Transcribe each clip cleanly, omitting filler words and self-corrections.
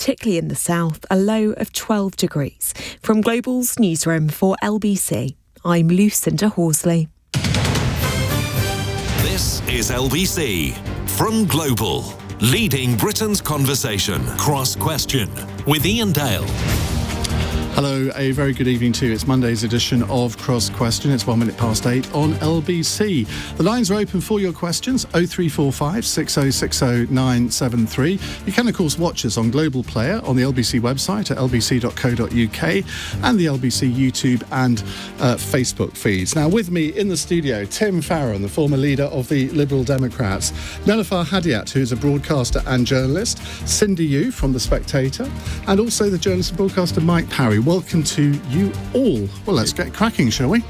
particularly in the south, a low of 12 degrees. From Global's newsroom for LBC, I'm Lucinda Horsley. This is LBC from Global, leading Britain's conversation. Cross Question with Iain Dale. Hello, a very good evening to you. It's Monday's edition of Cross Question. It's 8:01 on LBC. The lines are open for your questions, 0345 6060 973. You can, of course, watch us on Global Player on the LBC website at lbc.co.uk and the LBC YouTube and Facebook feeds. Now, with me in the studio, Tim Farron, the former leader of the Liberal Democrats, Nelufar Hedayat, who's a broadcaster and journalist, Cindy Yu from the Spectator, and also the journalist and broadcaster Mike Parry. Welcome to you all. Well, let's get cracking, shall we?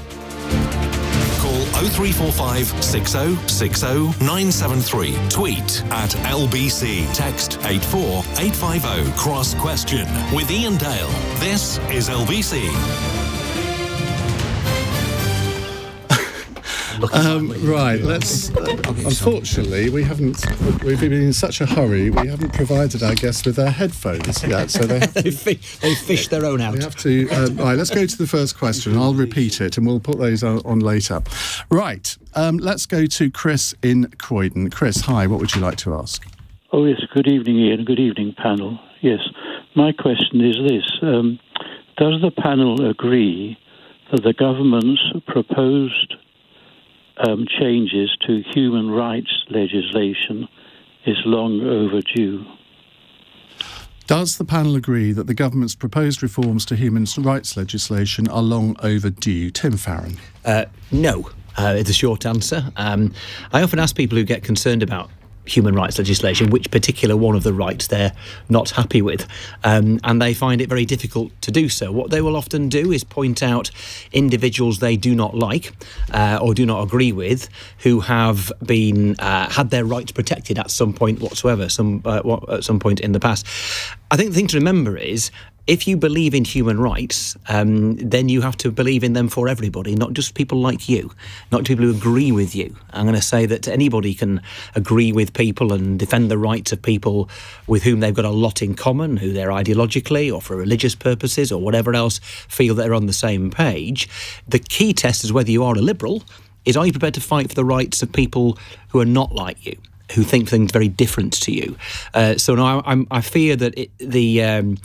Call 0345 6060 973. Tweet at LBC. Text 84850. Cross Question with Iain Dale. This is LBC. Right, let's. Unfortunately, we've been in such a hurry, we haven't provided our guests with their headphones yet, so they fished their own out. We have to. Right, let's go to the first question. I'll repeat it, and we'll put those on later. Right, let's go to Chris in Croydon. Chris, hi. What would you like to ask? Oh yes, good evening, Iain. Good evening, panel. Yes, my question is this: does the panel agree that the government's proposed changes to human rights legislation is long overdue? Does the panel agree that the government's proposed reforms to human rights legislation are long overdue? Tim Farron. No, is the short answer. I often ask people who get concerned about human rights legislation which particular one of the rights they're not happy with, and they find it very difficult to do so. What they will often do is point out individuals they do not like or do not agree with who have been had their rights protected at some point whatsoever, at some point in the past. I think the thing to remember is, if you believe in human rights, then you have to believe in them for everybody, not just people like you, not people who agree with you. I'm going to say that anybody can agree with people and defend the rights of people with whom they've got a lot in common, who they're ideologically or for religious purposes or whatever else feel that they're on the same page. The key test is whether you are a liberal, is are you prepared to fight for the rights of people who are not like you, who think things very different to you. So now I fear that the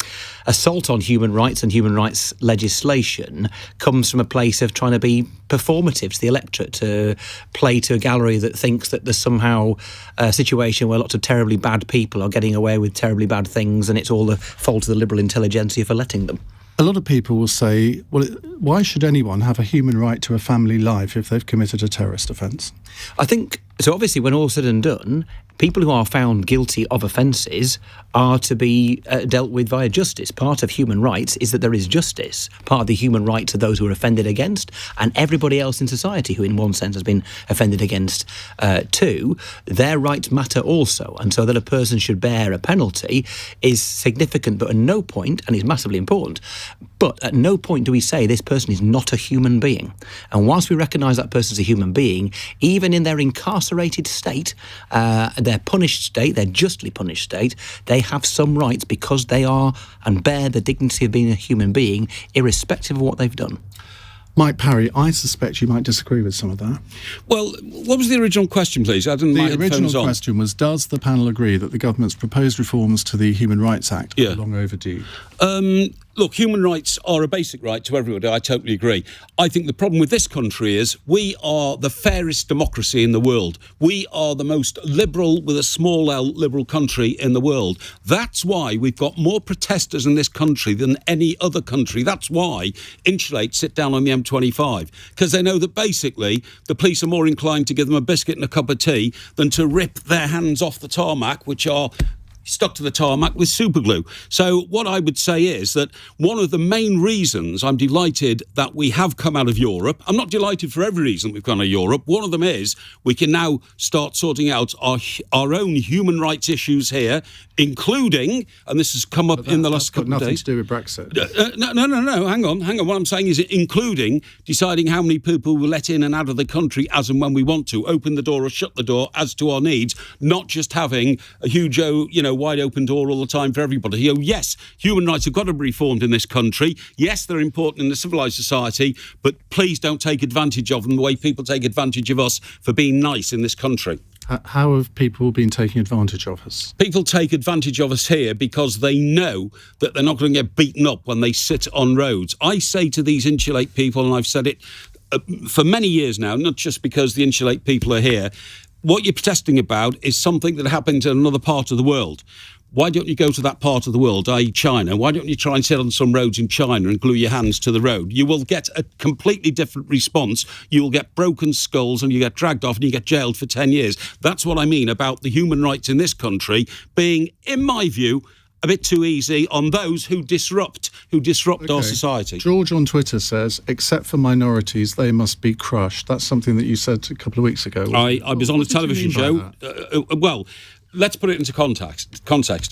assault on human rights and human rights legislation comes from a place of trying to be performative to the electorate, to play to a gallery that thinks that there's somehow a situation where lots of terribly bad people are getting away with terribly bad things and it's all the fault of the liberal intelligentsia for letting them. A lot of people will say, well, why should anyone have a human right to a family life if they've committed a terrorist offence? I think, so obviously when all's said and done, people who are found guilty of offences are to be dealt with via justice. Part of human rights is that there is justice. Part of the human rights are those who are offended against, and everybody else in society who in one sense has been offended against too. Their rights matter also, and so that a person should bear a penalty is significant, but at no point, and is massively important, but at no point do we say this person is not a human being. And whilst we recognise that person as a human being, even in their incarcerated state, their punished state, their justly punished state, they have some rights because they are and bear the dignity of being a human being, irrespective of what they've done. Mike Parry, I suspect you might disagree with some of that. Well, what was the original question, please? I didn't. The original question was, does the panel agree that the government's proposed reforms to the Human Rights Act are long overdue? Look, human rights are a basic right to everybody. I totally agree. I think the problem with this country is we are the fairest democracy in the world. We are the most liberal, with a small L, liberal country in the world. That's why we've got more protesters in this country than any other country. That's why insulates sit down on the M25, because they know that basically the police are more inclined to give them a biscuit and a cup of tea than to rip their hands off the tarmac, which are stuck to the tarmac with super glue. So what I would say is that one of the main reasons I'm delighted that we have come out of Europe, I'm not delighted for every reason we've come out of Europe, one of them is we can now start sorting out our own human rights issues here including, and this has come up in the last couple of days. That's got nothing to do with Brexit. No. Hang on. What I'm saying is including deciding how many people we'll let in and out of the country as and when we want to, open the door or shut the door as to our needs, not just having a huge, wide open door all the time for everybody. Yes, human rights have got to be reformed in this country. Yes, they're important in a civilised society, but please don't take advantage of them the way people take advantage of us for being nice in this country. How have people been taking advantage of us? People take advantage of us here because they know that they're not going to get beaten up when they sit on roads. I say to these Insulate people, and I've said it for many years now, not just because the Insulate people are here, what you're protesting about is something that happens in another part of the world. Why don't you go to that part of the world, i.e. China? Why don't you try and sit on some roads in China and glue your hands to the road? You will get a completely different response. You will get broken skulls and you get dragged off and you get jailed for 10 years. That's what I mean about the human rights in this country being, in my view, a bit too easy on those who disrupt our society. George on Twitter says, except for minorities, they must be crushed. That's something that you said a couple of weeks ago. I was on a television show. Let's put it into context,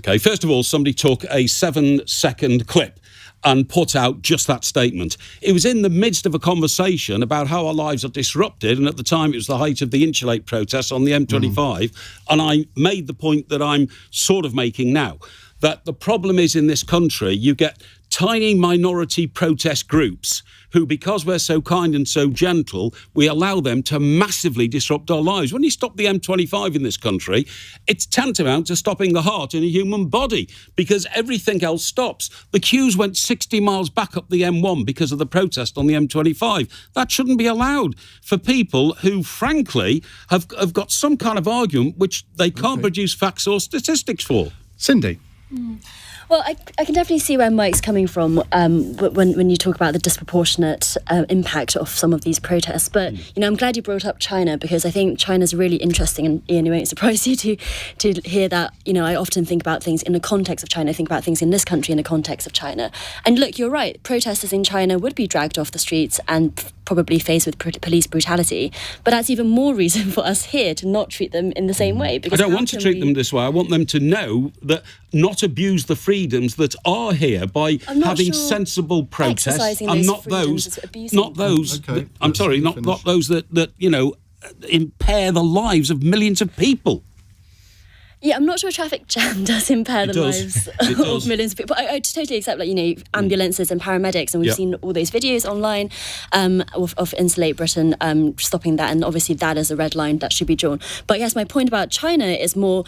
okay? First of all, somebody took a 7-second clip and put out just that statement. It was in the midst of a conversation about how our lives are disrupted, and at the time it was the height of the Insulate protests on the M25, and I made the point that I'm sort of making now, that the problem is in this country, you get tiny minority protest groups who, because we're so kind and so gentle, we allow them to massively disrupt our lives. When you stop the M25 in this country, it's tantamount to stopping the heart in a human body because everything else stops. The queues went 60 miles back up the M1 because of the protest on the M25. That shouldn't be allowed for people who, frankly, have got some kind of argument which they can't produce facts or statistics for. Cindy. Well, I can definitely see where Mike's coming from when you talk about the disproportionate impact of some of these protests. But, I'm glad you brought up China because I think China's really interesting. And Iain, it won't surprise you to hear that, I often think about things in the context of China. I think about things in this country in the context of China. And look, you're right. Protesters in China would be dragged off the streets and probably faced with police brutality. But that's even more reason for us here to not treat them in the same way. Because I don't want to treat them this way. I want them to know that not abuse the freedoms that are here by having sensible protests and not those that impair the lives of millions of people. Yeah, I'm not sure a traffic jam does impair the lives of millions of people. I totally accept, ambulances and paramedics, and we've seen all those videos online of Insulate Britain stopping that, and obviously that is a red line that should be drawn. But I guess my point about China is more,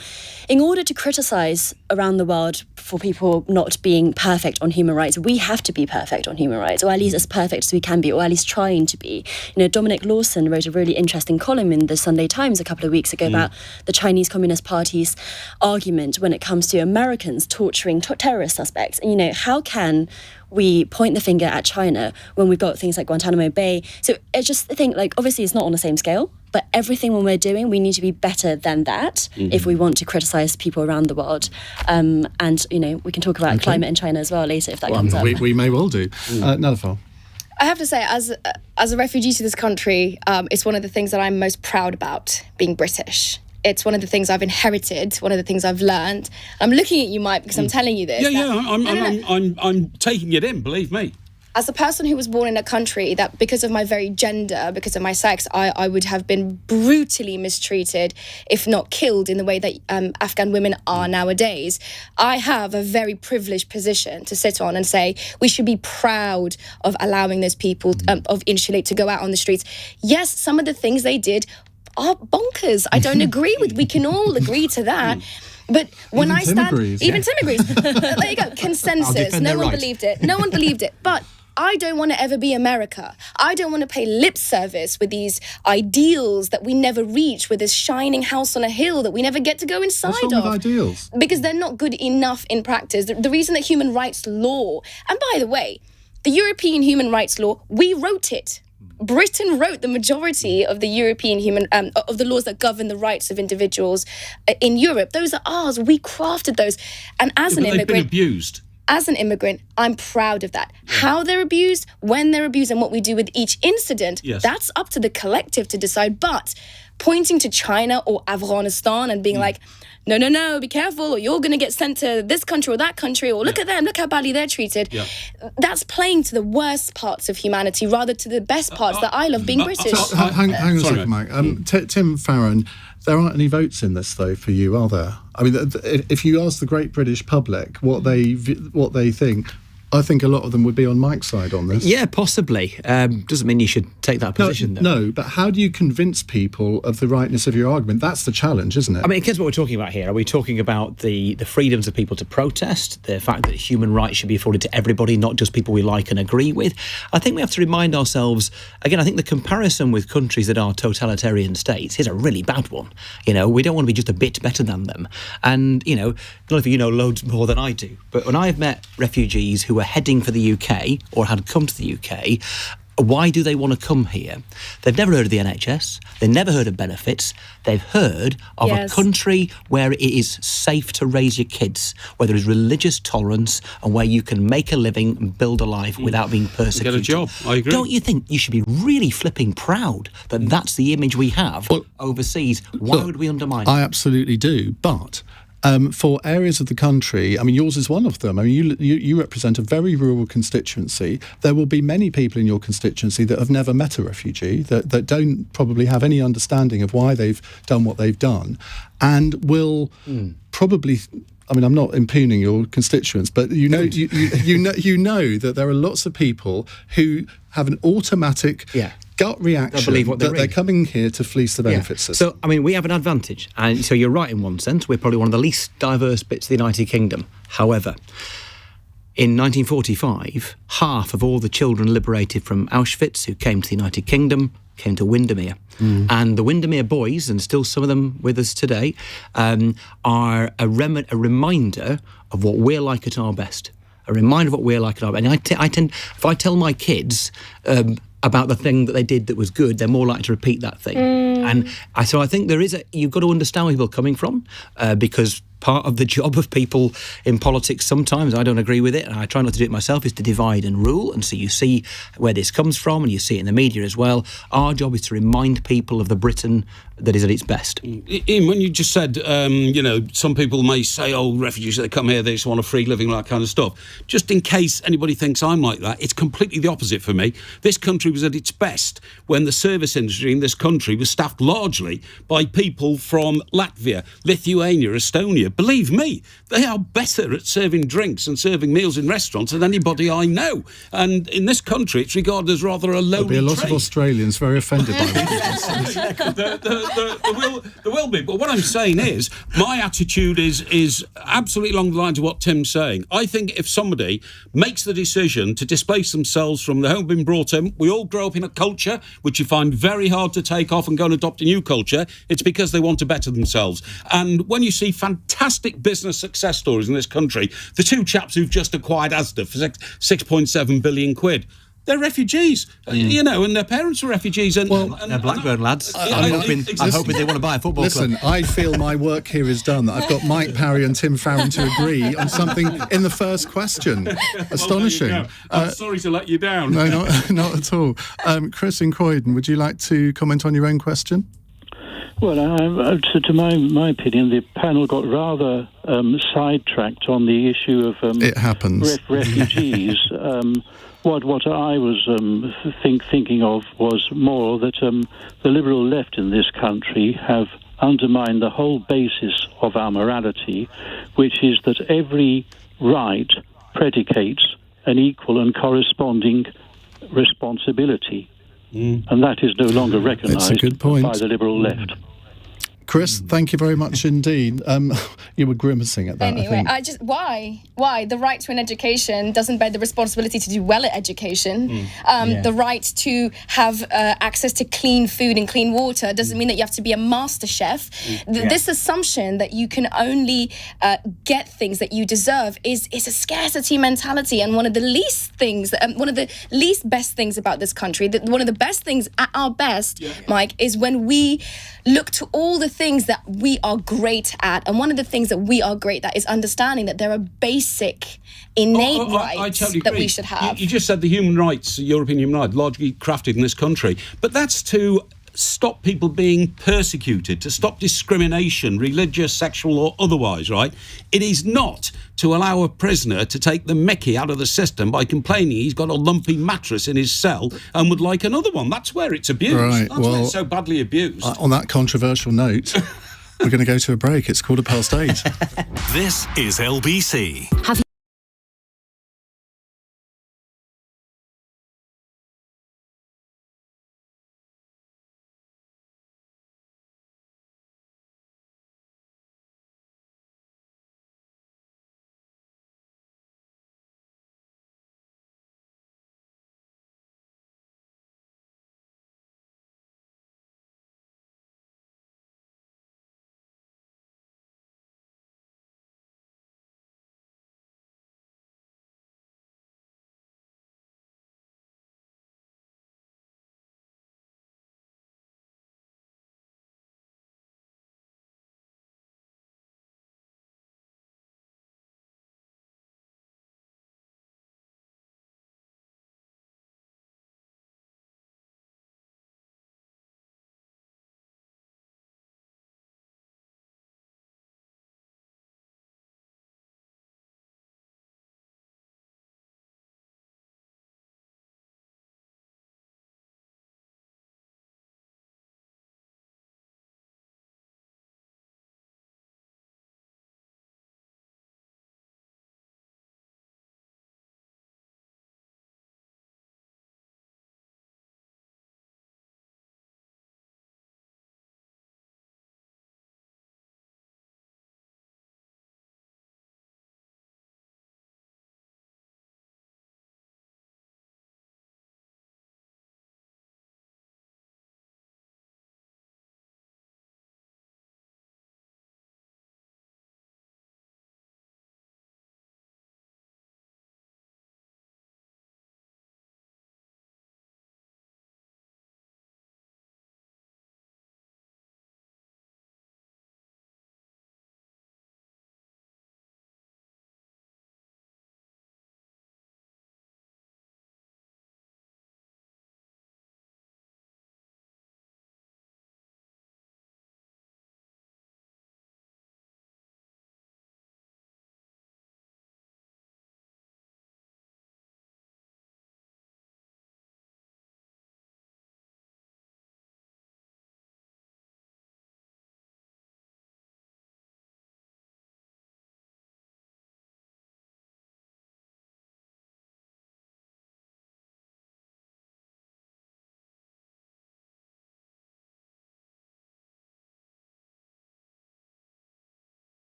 in order to criticise around the world for people not being perfect on human rights, we have to be perfect on human rights, or at least as perfect as we can be, or at least trying to be. Dominic Lawson wrote a really interesting column in the Sunday Times a couple of weeks ago about the Chinese Communist Party's argument when it comes to Americans torturing terrorist suspects. And, how can we point the finger at China when we've got things like Guantanamo Bay? So it's just the thing, obviously it's not on the same scale, but everything when we're doing, we need to be better than that if we want to criticise people around the world. And, we can talk about climate in China as well later if that comes up. We may well do. Nelufar. I have to say, as a refugee to this country, it's one of the things that I'm most proud about, being British. It's one of the things I've inherited, one of the things I've learned. I'm looking at you, Mike, because I'm telling you this. I'm taking it in, believe me. As a person who was born in a country that, because of my very gender, because of my sex, I would have been brutally mistreated, if not killed, in the way that Afghan women are nowadays. I have a very privileged position to sit on and say we should be proud of allowing those people of Insulate to go out on the streets. Yes, some of the things they did are bonkers. I don't agree with. We can all agree to that. But when even Tim agrees. There you go. Consensus. No one believed it. But I don't want to ever be America. I don't want to pay lip service with these ideals that we never reach, with this shining house on a hill that we never get to go inside What's wrong with ideals? Because they're not good enough in practice. The reason that human rights law, and by the way, the European human rights law, we wrote it. Britain wrote the majority of the European of the laws that govern the rights of individuals in Europe. Those are ours. We crafted those. And as an immigrant, they've been abused. As an immigrant, I'm proud of that. Yeah. How they're abused, when they're abused, and what we do with each incident, that's up to the collective to decide. But pointing to China or Afghanistan and being like, no, be careful, or you're going to get sent to this country or that country, or look at them, look how badly they're treated. Yeah. That's playing to the worst parts of humanity rather to the best parts that I love being British. Hang on a second, Mike. Tim Farron, there aren't any votes in this, though, for you, are there? I mean, if you ask the great British public what they think, I think a lot of them would be on Mike's side on this. Yeah, possibly. Doesn't mean you should take that position, though. No, but how do you convince people of the rightness of your argument? That's the challenge, isn't it? I mean, here's what we're talking about here. Are we talking about the freedoms of people to protest, the fact that human rights should be afforded to everybody, not just people we like and agree with? I think we have to remind ourselves, again, I think the comparison with countries that are totalitarian states is a really bad one. You know, we don't want to be just a bit better than them. And, you know, none of you know loads more than I do, but when I've met refugees who were heading for the UK or had come to the UK, why do they want to come here? They've never heard of the NHS. They've never heard of benefits. They've heard of a country where it is safe to raise your kids, where there is religious tolerance and where you can make a living and build a life without being persecuted. Get a job, I agree. Don't you think you should be really flipping proud that that's the image we have overseas? Why would we undermine it? I absolutely do, but for areas of the country, I mean, yours is one of them. I mean, you represent a very rural constituency. There will be many people in your constituency that have never met a refugee, that don't probably have any understanding of why they've done what they've done, and will probably. I mean, I'm not impugning your constituents, but you know that there are lots of people who have an automatic gut reaction that they're coming here to fleece the benefits system. So, I mean, we have an advantage. And so you're right in one sense. We're probably one of the least diverse bits of the United Kingdom. However, in 1945, half of all the children liberated from Auschwitz who came to the United Kingdom came to Windermere. And the Windermere boys, and still some of them with us today, are a reminder of what we're like at our best. A reminder of what we're like at our best. And I tend, if I tell my kids about the thing that they did that was good, they're more likely to repeat that thing. And so I think you've got to understand where people are coming from, because part of the job of people in politics, sometimes I don't agree with it, and I try not to do it myself, is to divide and rule. And so you see where this comes from, and you see it in the media as well. Our job is to remind people of the Britain that is at its best. Iain, when you just said, some people may say, refugees, they come here, they just want a free living, all that kind of stuff. Just in case anybody thinks I'm like that, it's completely the opposite for me. This country was at its best when the service industry in this country was staffed largely by people from Latvia, Lithuania, Estonia. Believe me, they are better at serving drinks and serving meals in restaurants than anybody I know. And in this country, it's regarded as rather a lowly There'll be a lot trade. of Australians very offended by that. There will be. But what I'm saying is, my attitude is absolutely along the lines of what Tim's saying. I think if somebody makes the decision to displace themselves from the home being brought in, we all grow up in a culture which you find very hard to take off and go and adopt a new culture. It's because they want to better themselves. And when you see fantastic business success stories in this country, the two chaps who've just acquired Asda for 6.7 billion quid, they're refugees, and their parents are refugees. And they're Blackburn lads. I'm hoping they want to buy a football club. Listen, I feel my work here is done. That I've got Mike Parry and Tim Farron to agree on something in the first question. Astonishing. I'm sorry to let you down. No, not at all. Chris in Croydon, would you like to comment on your own question? Well, to my opinion, the panel got rather sidetracked on the issue of it happens. Refugees. What I was thinking of was more that the liberal left in this country have undermined the whole basis of our morality, which is that every right predicates an equal and corresponding responsibility. And that is no longer recognised by the liberal left. Chris, thank you very much indeed. You were grimacing at that, anyway, I think. Why? The right to an education doesn't bear the responsibility to do well at education. The right to have access to clean food and clean water doesn't mean that you have to be a master chef. This assumption that you can only get things that you deserve is a scarcity mentality. And one of the least best things about this country, one of the best things at our best, Mike, is when we look to all the things that we are great at. And one of the things that we are great at is understanding that there are basic, innate rights that we should have. You just said the human rights, European human rights, largely crafted in this country. But that's to stop people being persecuted, to stop discrimination, religious, sexual or otherwise, right? It is not to allow a prisoner to take the mickey out of the system by complaining he's got a lumpy mattress in his cell and would like another one. That's where it's abused. Right, That's where it's so badly abused. On that controversial note, we're going to go to a break. It's 8:15. This is LBC.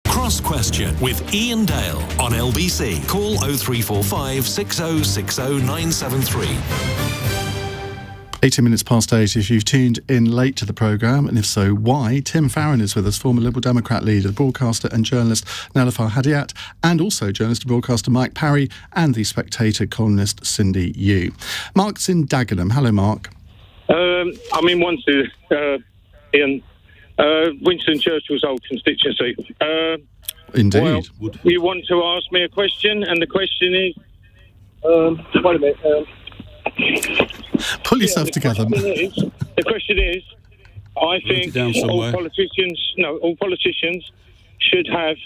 Cross Question with Iain Dale on LBC. Call 0345 6060 973. 18 minutes past 8. If you've tuned in late to the programme, and if so, why? Tim Farron is with us, former Liberal Democrat leader, broadcaster and journalist Nelufar Hedayat, and also journalist and broadcaster Mike Parry, and the Spectator columnist Cindy Yu. Mark's in Dagenham. Hello, Mark. I'm in Wanstead, Ian. Winston Churchill's old constituency. Indeed. Well, you want to ask me a question, and the question is... wait a minute. Pull yourself together. The question is, I think all politicians should have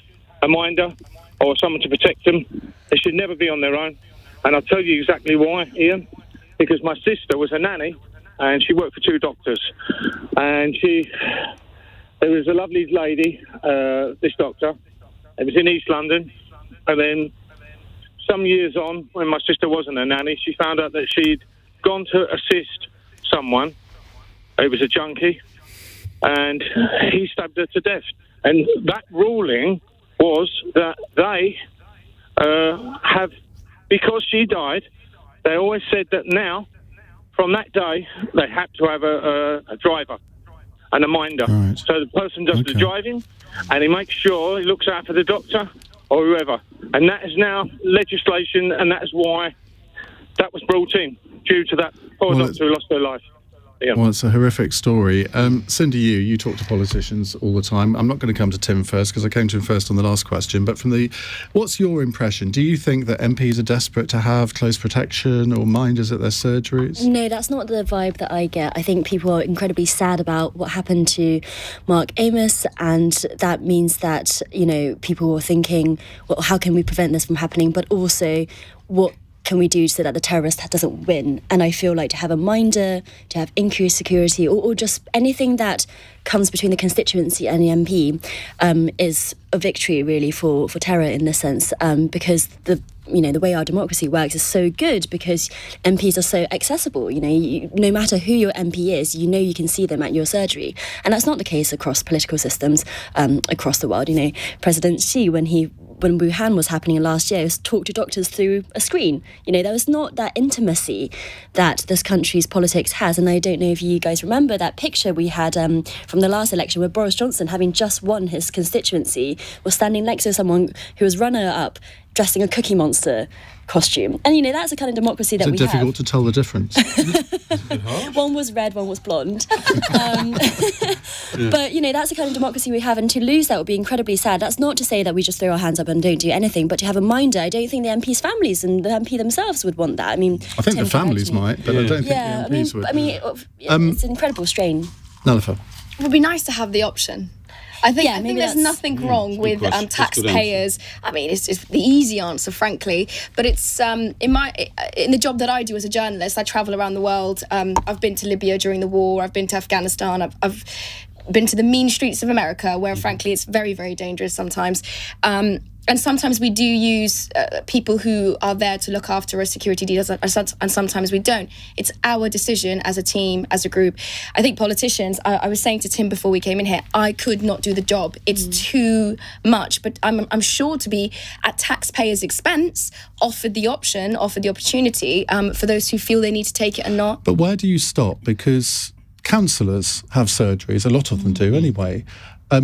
a minder or someone to protect them. They should never be on their own. And I'll tell you exactly why, Ian. Because my sister was a nanny, and she worked for two doctors. And there was a lovely lady, this doctor. It was in East London. And then some years on, when my sister wasn't a nanny, she found out that she'd gone to assist someone. It was a junkie, and he stabbed her to death. And that ruling was that they have, because she died, they always said that now, from that day, they had to have a driver and a minder. Right. So the person does the driving, and he makes sure he looks out for the doctor or whoever. And that is now legislation, and that is why that was brought in, due to that Poor doctor who lost her life. Yeah. Well, it's a horrific story. Cindy, you talk to politicians all the time. I'm not going to come to Tim first because I came to him first on the last question. But what's your impression? Do you think that MPs are desperate to have close protection or minders at their surgeries? No, that's not the vibe that I get. I think people are incredibly sad about what happened to Mark Amos, and that means that, people are thinking, well, how can we prevent this from happening? But also, what can we do so that the terrorist doesn't win? And I feel like to have a minder, to have increased security, or just anything that comes between the constituency and the MP is a victory really for terror in this sense, because the way our democracy works is so good because MPs are so accessible. No matter who your MP is, you can see them at your surgery, and that's not the case across political systems across the world. President Xi, when Wuhan was happening last year, talked to doctors through a screen. There was not that intimacy that this country's politics has. And I don't know if you guys remember that picture we had from the last election where Boris Johnson, having just won his constituency, was standing next to someone who was runner-up dressing a Cookie Monster costume. And, that's the kind of democracy that we have. Is it difficult to tell the difference? One was red, one was blonde. But, that's the kind of democracy we have, and to lose that would be incredibly sad. That's not to say that we just throw our hands up and don't do anything, but to have a minder, I don't think the MPs' families and the MP themselves would want that. I think the families might, but I don't think the MPs would. It's an incredible strain. Nelufar. It would be nice to have the option. I think there's nothing wrong with taxpayers. It's the easy answer, frankly. But it's in the job that I do as a journalist, I travel around the world. I've been to Libya during the war. I've been to Afghanistan. I've been to the mean streets of America, where frankly it's very, very dangerous sometimes. And sometimes we do use people who are there to look after our security details, and sometimes we don't. It's our decision as a team, as a group. I think politicians, I was saying to Tim before we came in here, I could not do the job. It's too much. But I'm sure to be at taxpayers' expense, offered the opportunity for those who feel they need to take it and not. But where do you stop? Because councillors have surgeries, a lot of them do anyway.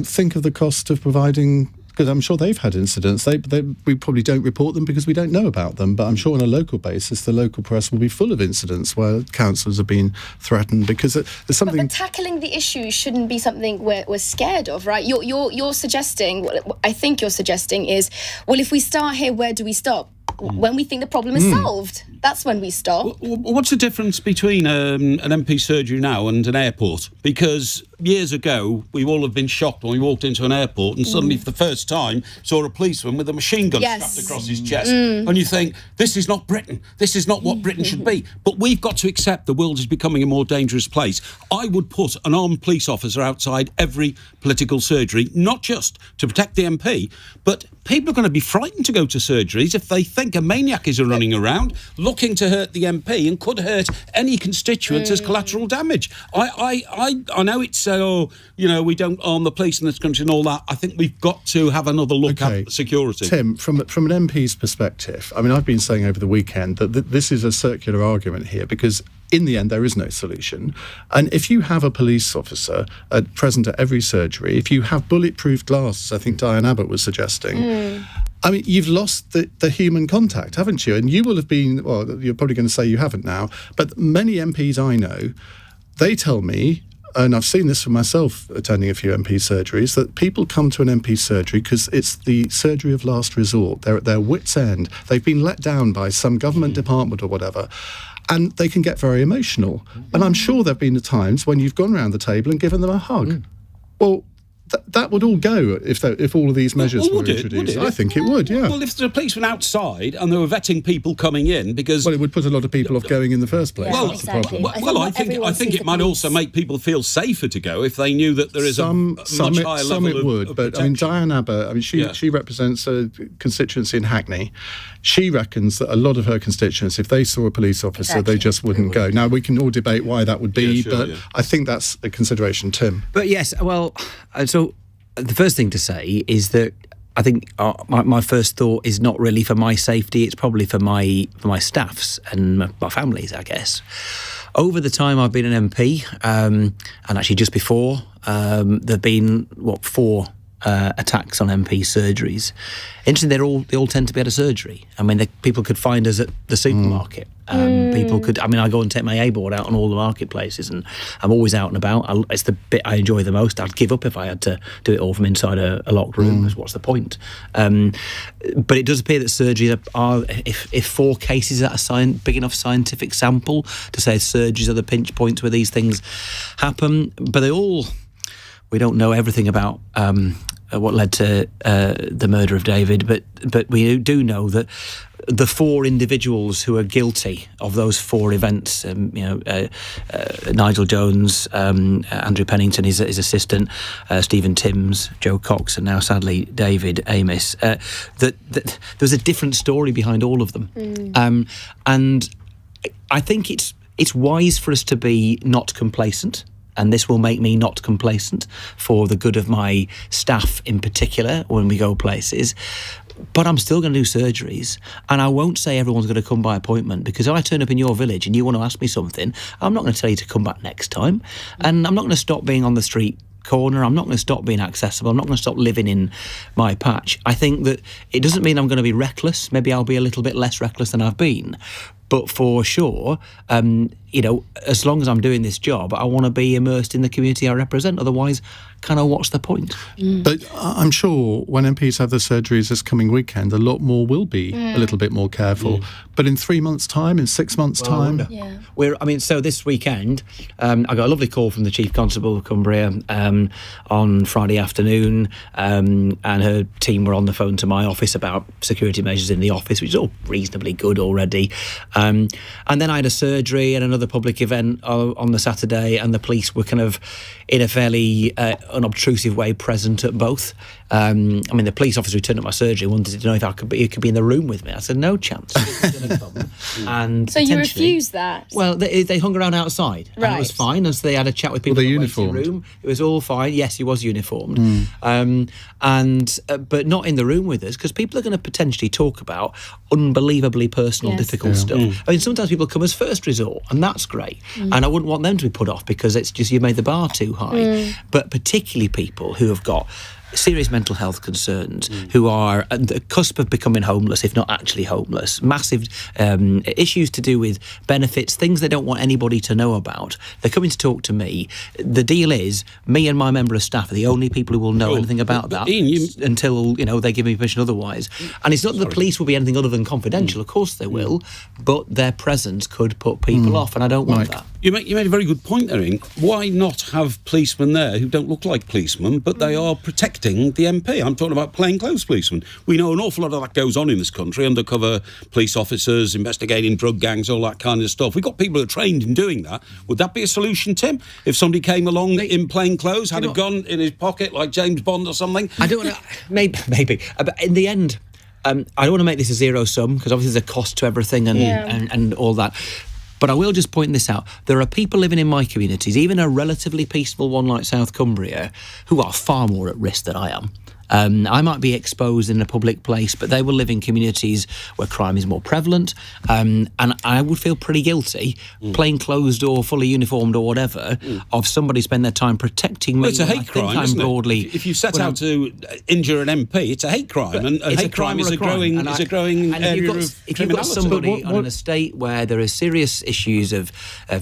Think of the cost of providing, because I'm sure they've had incidents. We probably don't report them because we don't know about them, but I'm sure on a local basis, the local press will be full of incidents where councillors have been threatened because there's something... But tackling the issue shouldn't be something we're scared of, right? You're suggesting, what I think you're suggesting is, well, if we start here, where do we stop? When we think the problem is solved, that's when we stop. What's the difference between an MP surgery now and an airport? Because years ago, we all have been shocked when we walked into an airport and suddenly, for the first time, saw a policeman with a machine gun strapped across his chest. And you think, this is not Britain. This is not what Britain should be. But we've got to accept the world is becoming a more dangerous place. I would put an armed police officer outside every political surgery, not just to protect the MP, but people are going to be frightened to go to surgeries if they think a maniac is running around looking to hurt the MP and could hurt any constituents as collateral damage. I know it's we don't arm the police in this country and all that. I think we've got to have another look at security. Tim, from an MP's perspective, I've been saying over the weekend that this is a circular argument here because in the end, there is no solution. And if you have a police officer present at every surgery, if you have bulletproof glass, I think Diane Abbott was suggesting, you've lost the human contact, haven't you? And you will have been, well, you're probably going to say you haven't now, but many MPs I know, they tell me, and I've seen this for myself attending a few MP surgeries, that people come to an MP surgery because it's the surgery of last resort. They're at their wit's end. They've been let down by some government department or whatever. And they can get very emotional. And I'm sure there have been times when you've gone around the table and given them a hug. Well, that would all go if all of these measures were introduced. I think it would, yeah. Well, if the police were outside and they were vetting people coming in, because... Well, it would put a lot of people off going in the first place. Well, that's the problem. I think it might also make people feel safer to go if they knew that there is a much higher level of but protection. Diane Abbott, she represents a constituency in Hackney. She reckons that a lot of her constituents, if they saw a police officer, they just wouldn't go. Now, we can all debate why that would be, I think that's a consideration, Tim. But yes, well, so the first thing to say is that I think my first thought is not really for my safety, it's probably for my staff's and my family's, I guess. Over the time I've been an MP, and actually just before, there have been, 4 attacks on MP surgeries. Interestingly, they all tend to be at a surgery. I mean, people could find us at the supermarket. People could. I mean, I go and take my A-board out on all the marketplaces, and I'm always out and about. It's the bit I enjoy the most. I'd give up if I had to do it all from inside a locked room. What's the point? But it does appear that surgeries are, if 4 cases at a big enough scientific sample to say surgeries are the pinch points where these things happen. But we don't know everything about what led to the murder of David, but we do know that the 4 individuals who are guilty of those 4 events, Nigel Jones, Andrew Pennington, his assistant, Stephen Timms, Joe Cox, and now sadly David Amis, that there's a different story behind all of them. And I think it's wise for us to be not complacent. And this will make me not complacent for the good of my staff in particular when we go places. But I'm still going to do surgeries, and I won't say everyone's going to come by appointment, because if I turn up in your village and you want to ask me something, I'm not going to tell you to come back next time. And I'm not going to stop being on the street corner. I'm not going to stop being accessible. I'm not going to stop living in my patch. I think that it doesn't mean I'm going to be reckless. Maybe I'll be a little bit less reckless than I've been. But for sure, as long as I'm doing this job, I want to be immersed in the community I represent. Otherwise, kind of what's the point? But I'm sure when MPs have the surgeries this coming weekend, a lot more will be a little bit more careful. But in 3 months' time, in 6 months' time... So this weekend, I got a lovely call from the Chief Constable of Cumbria on Friday afternoon, and her team were on the phone to my office about security measures in the office, which is all reasonably good already. And then I had a surgery and another public event on the Saturday, and the police were kind of in a fairly unobtrusive way present at both. The police officer who turned up my surgery wanted to know if he could be in the room with me. I said, no chance. And so you refused that? Well, they hung around outside, and it was fine. And so they had a chat with people in the waiting room. It was all fine. Yes, he was uniformed. But not in the room with us, because people are going to potentially talk about unbelievably personal, difficult stuff. I mean, sometimes people come as first resort, and that's great. And I wouldn't want them to be put off because it's just you've made the bar too high. But particularly people who have got serious mental health concerns, who are at the cusp of becoming homeless, if not actually homeless, massive issues to do with benefits, things they don't want anybody to know about. They're coming to talk to me. The deal is, me and my member of staff are the only people who will know anything about that until they give me permission otherwise. And it's not that the police will be anything other than confidential. Of course they will, but their presence could put people off, and I don't want that. You made a very good point there, Iain. Why not have policemen there who don't look like policemen, but they are protecting the MP? I'm talking about plainclothes policemen. We know an awful lot of that goes on in this country, undercover police officers, investigating drug gangs, all that kind of stuff. We've got people who are trained in doing that. Would that be a solution, Tim? If somebody came along in plainclothes, had a gun in his pocket like James Bond or something? I don't want to... Maybe. But in the end, I don't want to make this a zero sum, because obviously there's a cost to everything and all that. But I will just point this out. There are people living in my communities, even a relatively peaceful one like South Cumbria, who are far more at risk than I am. I might be exposed in a public place, but they will live in communities where crime is more prevalent. And I would feel pretty guilty, plainclothes or fully uniformed or whatever, of somebody spend their time protecting me. Well, it's a hate crime, isn't it? If you set out to injure an MP, it's a hate crime. And hate crime is a growing area of criminality. If you've got somebody on an estate where there are serious issues of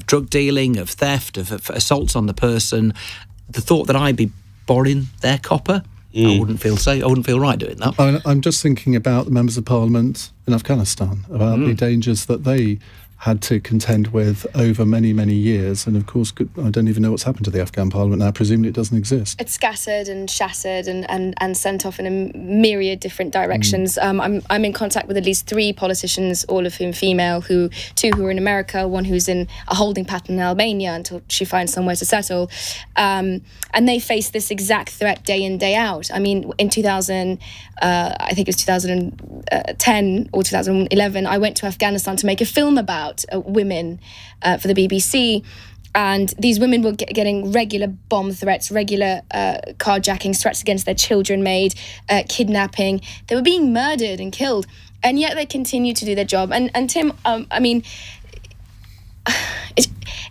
drug dealing, of theft, of assaults on the person, the thought that I'd be borrowing their copper, I wouldn't feel safe. I wouldn't feel right doing that. I'm just thinking about the members of Parliament in Afghanistan, about the dangers that they had to contend with over many, many years. And of course, I don't even know what's happened to the Afghan Parliament now. Presumably it doesn't exist. It's scattered and shattered and sent off in a myriad different directions. I'm in contact with at least 3 politicians, all of whom female, 2 who are in America, one who's in a holding pattern in Albania until she finds somewhere to settle. And they face this exact threat day in, day out. I mean, in 2000, I think it was 2010 or 2011, I went to Afghanistan to make a film about women for the BBC, and these women were getting regular bomb threats, regular carjackings, threats against their children made, kidnapping. They were being murdered and killed, and yet they continue to do their job. And Tim,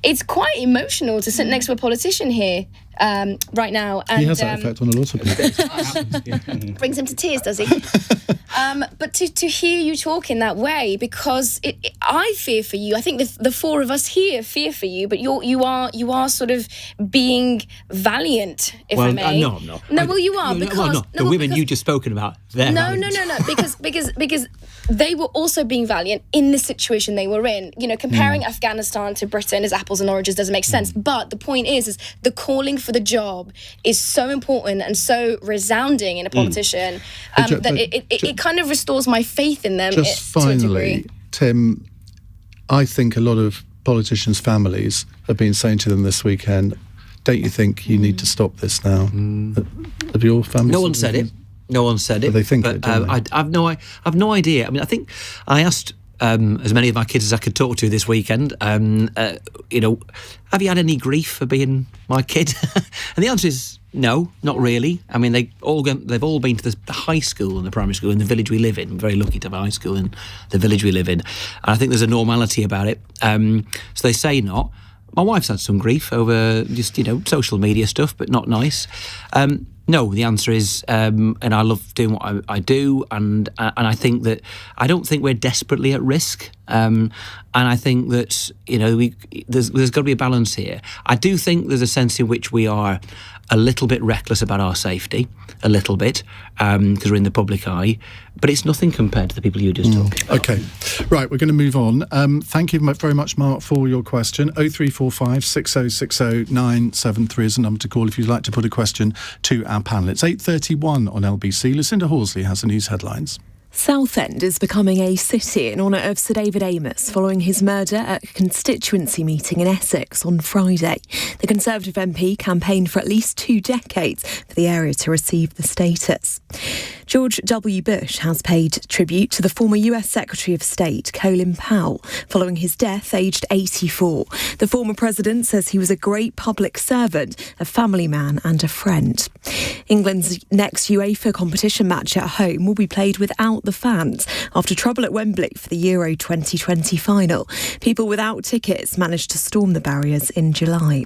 it's quite emotional to sit next to a politician here right now. And, he has that effect on a lot of people. Brings him to tears, does he? But to hear you talk in that way, because I fear for you. I think the four of us here fear for you, but you are sort of being valiant, if I may. No, I'm not. No, well, you are the women you just spoken about. No, because they were also being valiant in the situation they were in. You know, comparing Afghanistan to Britain as apples and oranges doesn't make sense. But the point is the calling for the job is so important and so resounding in a politician that it kind of restores my faith in them. Just finally, Tim, I think a lot of politicians' families have been saying to them this weekend, don't you think you need to stop this now? Have your families? No one said it. No one said it. But they think but, it, don't they? I've no idea. I mean, I think I asked as many of my kids as I could talk to this weekend, have you had any grief for being my kid? And the answer is no, not really. I mean, they've all been to the high school and the primary school in the village we live in. I'm very lucky to have a high school in the village we live in. And I think there's a normality about it. So they say not. My wife's had some grief over just, social media stuff, but not nice. No, the answer is, and I love doing what I do, and I think that I don't think we're desperately at risk, and I think that there's got to be a balance here. I do think there's a sense in which we are a little bit reckless about our safety, a little bit, because we're in the public eye, but it's nothing compared to the people you just talked about. Okay, right, we're going to move on. Thank you very much, Mark, for your question. 0345 6060 973 is a number to call if you'd like to put a question to our panel. It's 8:31 on LBC. Lucinda Horsley has the news headlines. Southend is becoming a city in honour of Sir David Amess following his murder at a constituency meeting in Essex on Friday. The Conservative MP campaigned for at least 2 decades for the area to receive the status. George W. Bush has paid tribute to the former US Secretary of State, Colin Powell, following his death aged 84. The former president says he was a great public servant, a family man and a friend. England's next UEFA competition match at home will be played without the fans after trouble at Wembley for the Euro 2020 final. People without tickets managed to storm the barriers in July.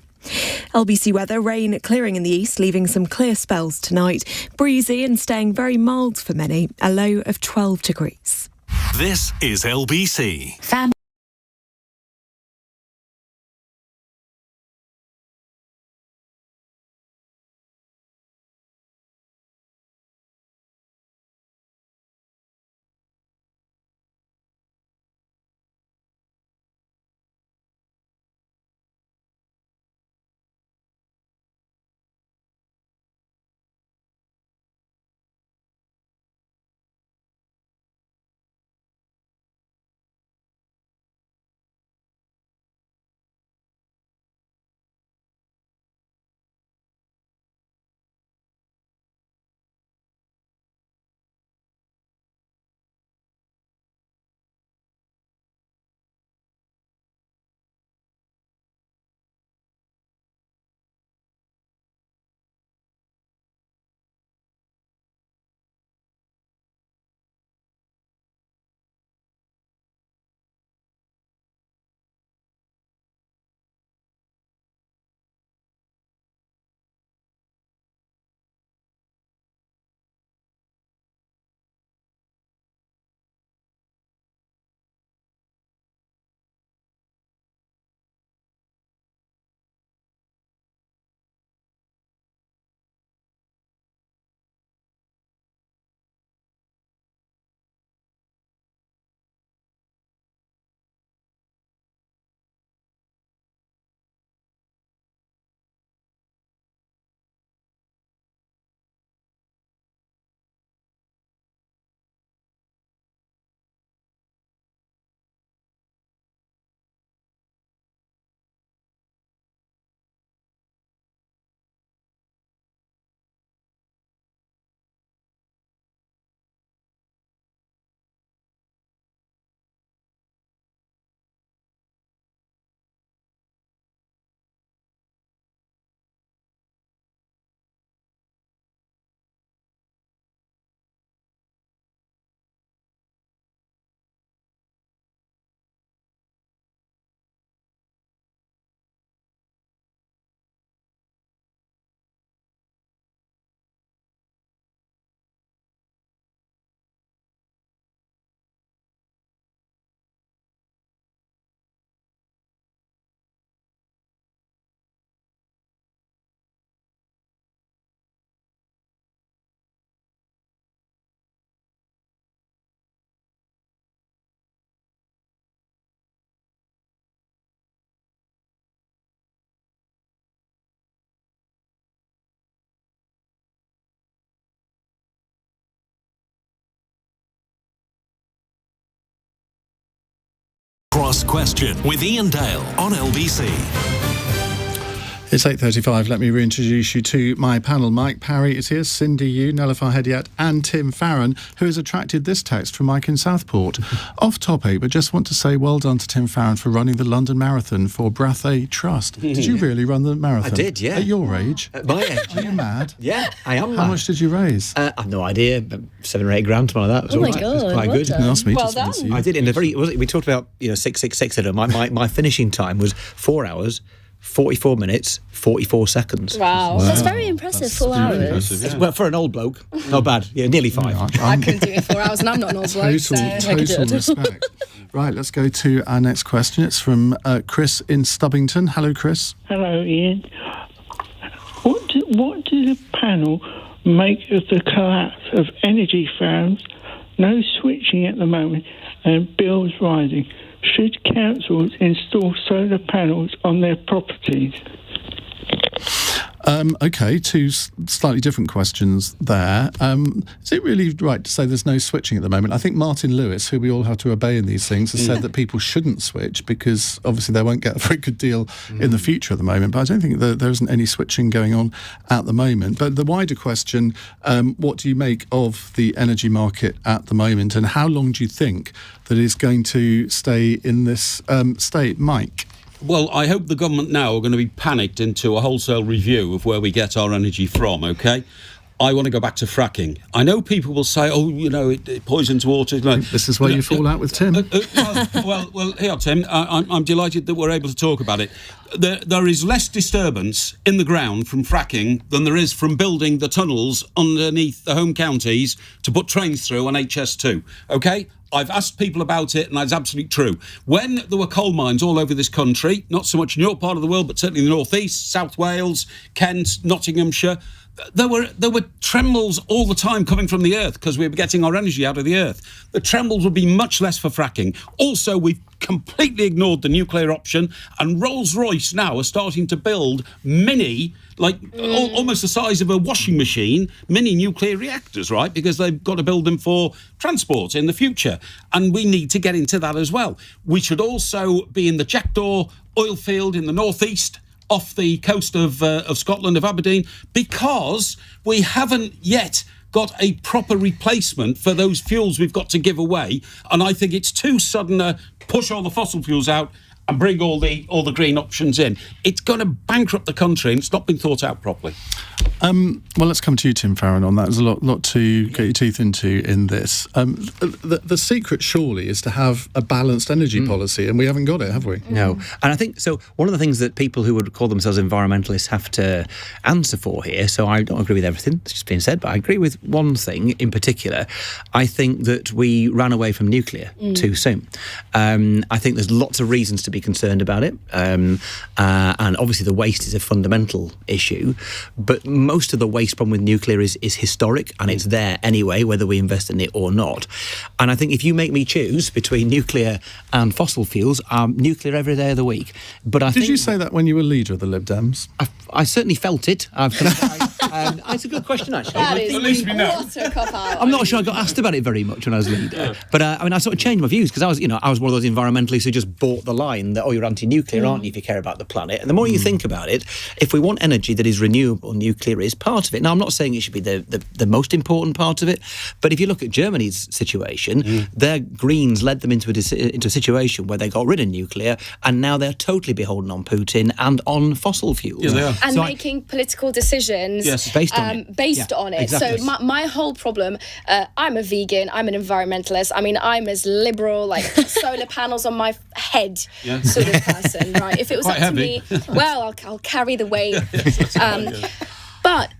LBC weather, rain clearing in the east, leaving some clear spells tonight. Breezy and staying very mild for many, a low of 12 degrees. This is LBC. Cross Question with Iain Dale on LBC. It's 8:35. Let me reintroduce you to my panel. Mike Parry is here, Cindy Yu, Nelufar Hedayat and Tim Farron, who has attracted this text from Mike in Southport. Off topic, but just want to say well done to Tim Farron for running the London Marathon for Brathay Trust. Did you really run the marathon? I did, yeah. At your age? At my age. Are you mad? Yeah, I am. How much did you raise? I've no idea, 7 or 8 grand, something like that. Oh my God, It was quite well good. done. Ask me Well to sponsor done. you. I did in a very. We talked about 666 at it. My finishing time was 4 hours, 44 minutes, 44 seconds. Wow. That's very impressive, 4 hours. Well, for an old bloke, not bad. Yeah, nearly 5. I couldn't do it in 4 hours, and I'm not an old bloke. Total respect. Right, let's go to our next question. It's from Chris in Stubbington. Hello, Chris. Hello, Ian. What do the panel make of the collapse of energy firms, no switching at the moment, and bills rising? Should councils install solar panels on their properties? Okay, two slightly different questions there. Is it really right to say there's no switching at the moment? I think Martin Lewis, who we all have to obey in these things, has said that people shouldn't switch because obviously they won't get a very good deal in the future at the moment. But I don't think there isn't any switching going on at the moment. But the wider question, what do you make of the energy market at the moment, and how long do you think that it's going to stay in this state? Mike? Well, I hope the government now are going to be panicked into a wholesale review of where we get our energy from, OK? I want to go back to fracking. I know people will say, it poisons water. This is where you fall out with Tim. Well, here, Tim, I'm delighted that we're able to talk about it. There is less disturbance in the ground from fracking than there is from building the tunnels underneath the home counties to put trains through on HS2, OK? I've asked people about it, and that's absolutely true. When there were coal mines all over this country, not so much in your part of the world, but certainly in the North East, South Wales, Kent, Nottinghamshire, there were trembles all the time coming from the earth because we were getting our energy out of the earth. The trembles would be much less for fracking. Also, we've completely ignored the nuclear option, and Rolls-Royce now are starting to build mini, almost the size of a washing machine, mini nuclear reactors, right? Because they've got to build them for transport in the future. And we need to get into that as well. We should also be in the Jackdaw oil field in the northeast, off the coast of Scotland, of Aberdeen, because we haven't yet got a proper replacement for those fuels we've got to give away. And I think it's too sudden to push all the fossil fuels out and bring all the green options in. It's going to bankrupt the country, and it's not been thought out properly. Well, let's come to you, Tim Farron, on that. There's a lot to get your teeth into in this. The secret, surely, is to have a balanced energy policy, and we haven't got it, have we? No. And I think, so one of the things that people who would call themselves environmentalists have to answer for here, so I don't agree with everything that's just been said, but I agree with one thing in particular. I think that we ran away from nuclear too soon. I think there's lots of reasons to be concerned about it, and obviously the waste is a fundamental issue, but most of the waste problem with nuclear is historic, and it's there anyway, whether we invest in it or not. And I think if you make me choose between nuclear and fossil fuels, nuclear every day of the week. But Did you say that when you were leader of the Lib Dems? I certainly felt it. It's a good question, actually. That is At least we know. what a cop-out. I'm not sure I got asked about it very much when I was leader, but I sort of changed my views because I was one of those environmentalists who just bought the line that, you're anti-nuclear, aren't you, if you care about the planet? And the more you think about it, if we want energy that is renewable, nuclear is part of it. Now, I'm not saying it should be the most important part of it, but if you look at Germany's situation, their Greens led them into a situation where they got rid of nuclear, and now they're totally beholden on Putin and on fossil fuels. Yeah, they are. And making political decisions based on it. Based on it. Exactly. So my whole problem, I'm a vegan, I'm an environmentalist. I mean, I'm as liberal, like solar panels on my head sort of person, right? If it was Quite up heavy. to me, well, I'll carry the weight. But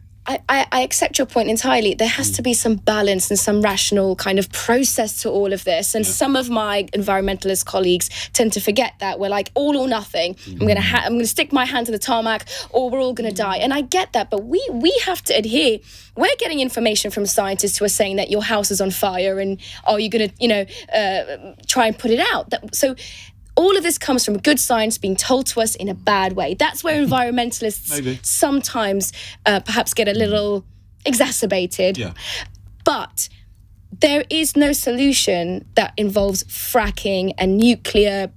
I accept your point entirely. There has to be some balance and some rational kind of process to all of this. And some of my environmentalist colleagues tend to forget that. We're like all or nothing. I'm going to stick my hand to the tarmac, or we're all going to die. And I get that, but we have to adhere. We're getting information from scientists who are saying that your house is on fire, and are you going to, try and put it out? So all of this comes from good science being told to us in a bad way. That's where environmentalists sometimes perhaps get a little exacerbated. Yeah. But there is no solution that involves fracking and nuclear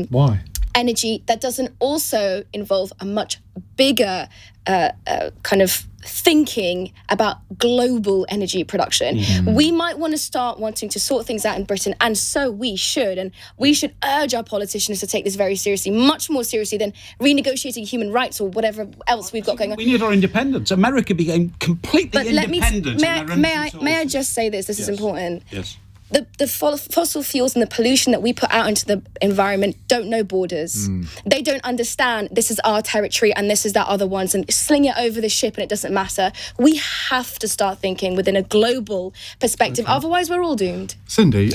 Why? energy that doesn't also involve a much bigger kind of thinking about global energy production. We might want to start wanting to sort things out in Britain, and so we should. And we should urge our politicians to take this very seriously, much more seriously than renegotiating human rights or whatever else we've got going on. We need our independence. America became completely independent. May I just say this? This is important. Yes. The fossil fuels and the pollution that we put out into the environment don't know borders. They don't understand this is our territory and this is that other one's, and sling it over the ship and it doesn't matter. We have to start thinking within a global perspective. Otherwise, we're all doomed. Cindy,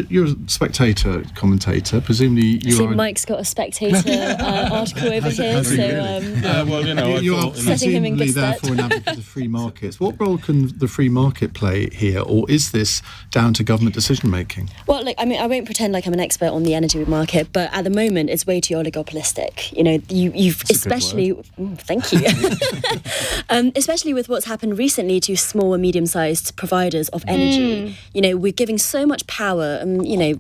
you're a Spectator commentator. Presumably, you are. Mike's got a Spectator article over here, you are presumably therefore an advocate of free markets. What role can the free market play here, or is this down to government decision making? Well, look, I mean, I won't pretend like I'm an expert on the energy market, but at the moment, it's way too oligopolistic. You know, you've especially. Thank you. Especially with what's happened recently to small and medium-sized providers of energy. You know, we're giving so much power, you know,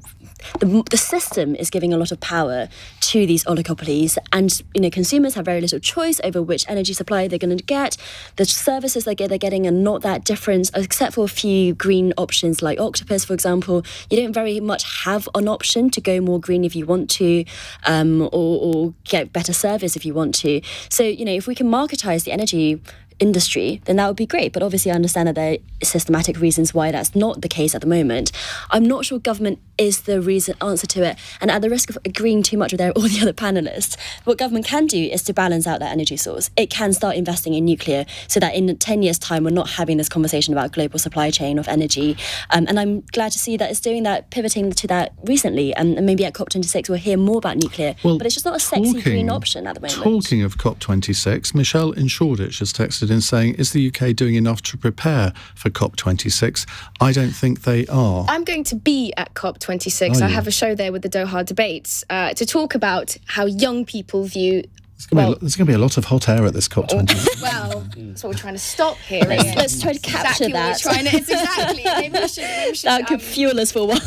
the system is giving a lot of power to these oligopolies, and you know, consumers have very little choice over which energy supply they're going to get. The services they're getting are not that different, except for a few green options like Octopus, for example. You don't very much have an option to go more green if you want to, or get better service if you want to. So you know, if we can marketize the energy industry, then that would be great. But obviously I understand that there are systematic reasons why that's not the case at the moment. I'm not sure government is the answer to it. And at the risk of agreeing too much with all the other panellists, what government can do is to balance out that energy source. It can start investing in nuclear so that in 10 years' time we're not having this conversation about global supply chain of energy. And I'm glad to see that it's doing that, pivoting to that recently. And maybe at COP26 we'll hear more about nuclear. But it's just not a sexy green option at the moment. Talking of COP26, Michelle in Shoreditch has texted in saying, is the UK doing enough to prepare for COP26? I don't think they are. I'm going to be at COP26. I have a show there with the Doha debates to talk about how young people view. There's going to be a lot of hot air at this COP26. Well, that's what we're trying to stop here. Let's try to capture that. It's exactly. Maybe we should, that could fuel us for a while.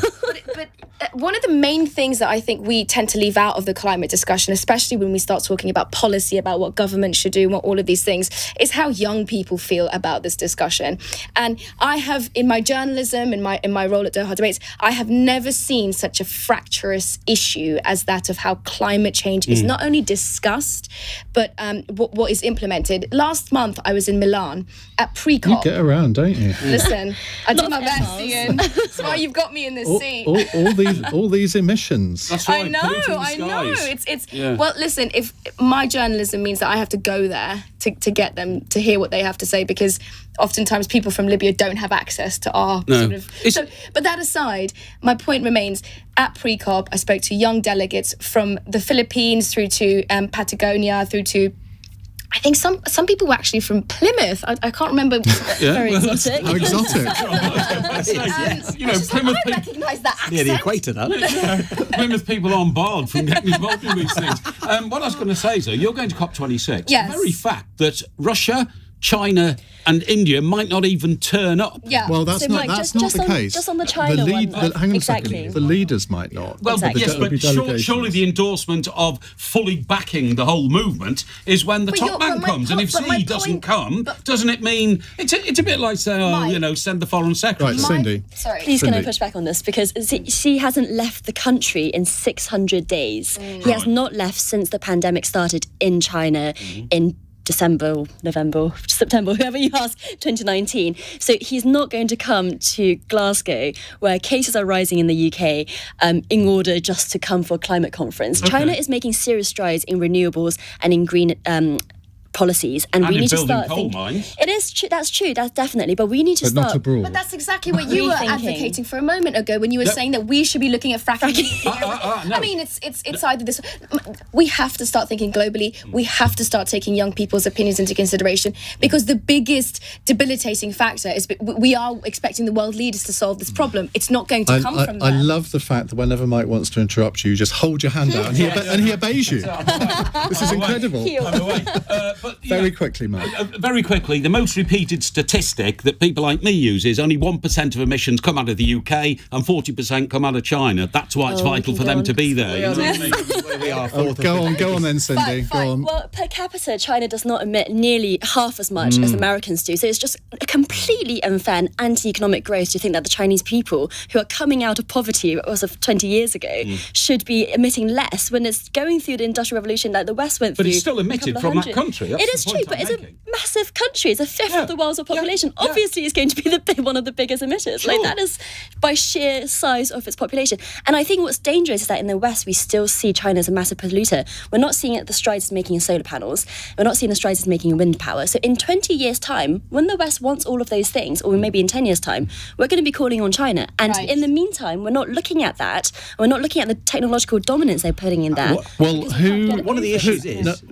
But one of the main things that I think we tend to leave out of the climate discussion, especially when we start talking about policy, about what government should do, and what all of these things, is how young people feel about this discussion. And I have, in my journalism, in my role at Doha Debates, I have never seen such a fractious issue as that of how climate change is not only discussed, but what is implemented. Last month, I was in Milan at pre-COP. You get around, don't you? Listen, I do my best, Iain. That's why you've got me in this seat. All these emissions. That's right. I know. It's well, listen, if my journalism means that I have to go there to get them to hear what they have to say, because oftentimes people from Libya don't have access to our sort of. But that aside, my point remains. At pre-COP, I spoke to young delegates from the Philippines through to Patagonia, through to. I think some people were actually from Plymouth. I can't remember. Very exotic. How exotic. Plymouth I recognise that accent. Yeah, the equator, that. Plymouth people aren't barred from getting involved in these things. What I was going to say is, though, you're going to COP26. Yes. The very fact that Russia, China and India might not even turn up. Yeah. Well, that's not the case. Just on the China one. Hang on exactly. a second. The leaders might not. Well, yes, but surely the endorsement of fully backing the whole movement is when the top man comes. And if Xi doesn't come, doesn't it mean... It's a bit like saying, send the foreign secretary. Right, Cindy. Sorry. Please, can I push back on this? Because Xi hasn't left the country in 600 days. He has not left since the pandemic started in China in December, or November, or September, whoever you ask, 2019. So he's not going to come to Glasgow, where cases are rising in the UK, in order just to come for a climate conference. Okay. China is making serious strides in renewables and in green policies, and we need to start thinking. Mines. It is true. That's true. That's definitely. But we need to start. Not abroad. But that's exactly what you were advocating for a moment ago when you were saying that we should be looking at fracking. No. I mean, it's either this. We have to start thinking globally. We have to start taking young people's opinions into consideration, because the biggest debilitating factor is we are expecting the world leaders to solve this problem. It's not going to come from there. I love the fact that whenever Mike wants to interrupt you, just hold your hand out and he obeys you. This is incredible. Very quickly, Mark. Very quickly, the most repeated statistic that people like me use is only 1% of emissions come out of the UK and 40% come out of China. That's why it's vital for them to be there. You know what I mean? We are Go on then, Cindy. Go on. Well, per capita, China does not emit nearly half as much as Americans do. So it's just a completely unfair and anti-economic growth to think that the Chinese people who are coming out of poverty as of 20 years ago should be emitting less when it's going through the Industrial Revolution like the West went through. But it's still emitted from that country. That's it is true, but it's a massive country. It's a fifth of the world's population. Obviously, it's going to be one of the biggest emitters. Sure. Like, that is by sheer size of its population. And I think what's dangerous is that in the West, we still see China as a massive polluter. We're not seeing the strides it's making in solar panels. We're not seeing the strides it's making in wind power. So in 20 years' time, when the West wants all of those things, or maybe in 10 years' time, we're going to be calling on China. And in the meantime, we're not looking at that. We're not looking at the technological dominance they're putting in that. One of the issues is...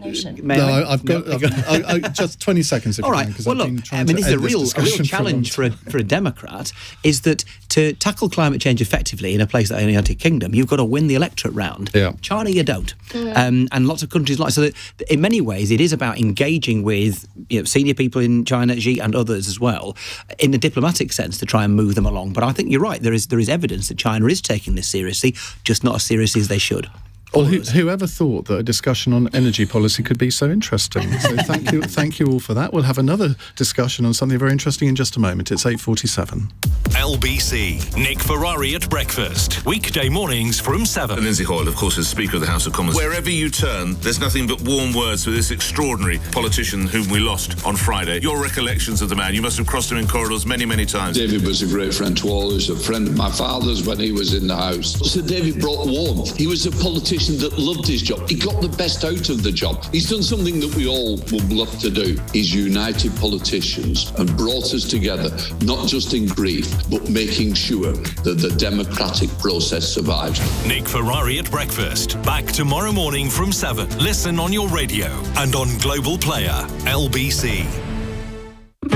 I've got just 20 seconds if all you right. can, because well, I've been look, trying to this is end a real challenge for a Democrat, is that to tackle climate change effectively in a place like the United Kingdom, you've got to win the electorate round. Yeah. China, you don't. And lots of countries like... So that in many ways, it is about engaging with senior people in China, Xi and others as well, in a diplomatic sense to try and move them along. But I think you're right. There is evidence that China is taking this seriously, just not as seriously as they should. Well, whoever thought that a discussion on energy policy could be so interesting? So thank you all for that. We'll have another discussion on something very interesting in just a moment. It's 8:47. LBC, Nick Ferrari at breakfast. Weekday mornings from 7. Lindsay Hoyle, of course, is Speaker of the House of Commons. Wherever you turn, there's nothing but warm words for this extraordinary politician whom we lost on Friday. Your recollections of the man, you must have crossed him in corridors many, many times. David was a great friend to all. He was a friend of my father's when he was in the House. So David brought warmth. He was a politician that loved his job. He got the best out of the job. He's done something that we all would love to do. He's united politicians and brought us together, not just in grief, but making sure that the democratic process survives. Nick Ferrari at breakfast. Back tomorrow morning from 7. Listen on your radio and on Global Player. LBC.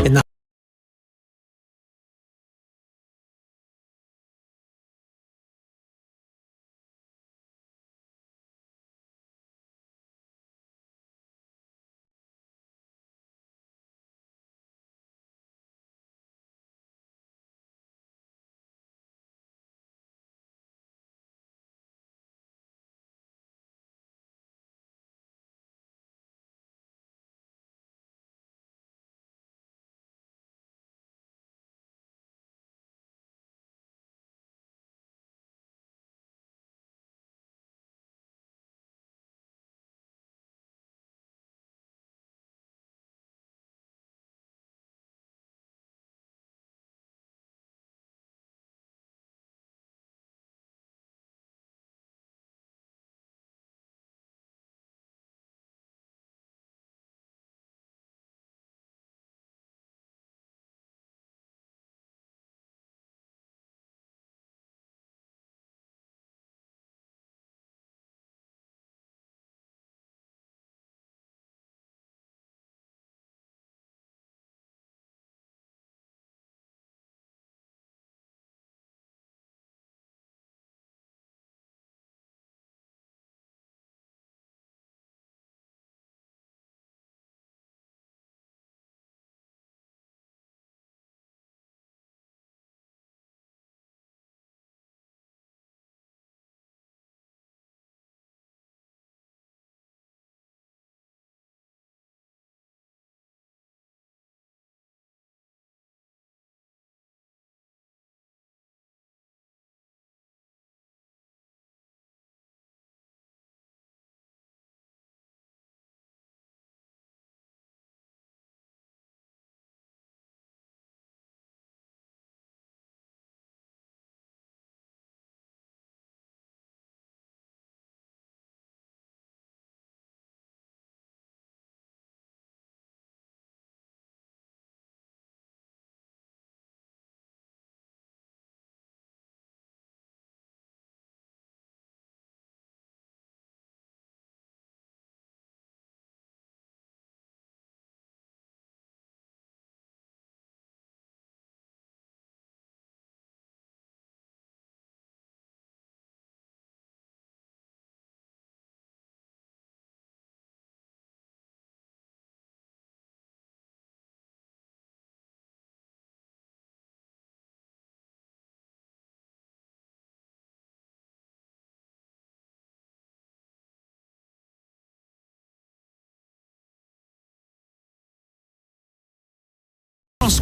In that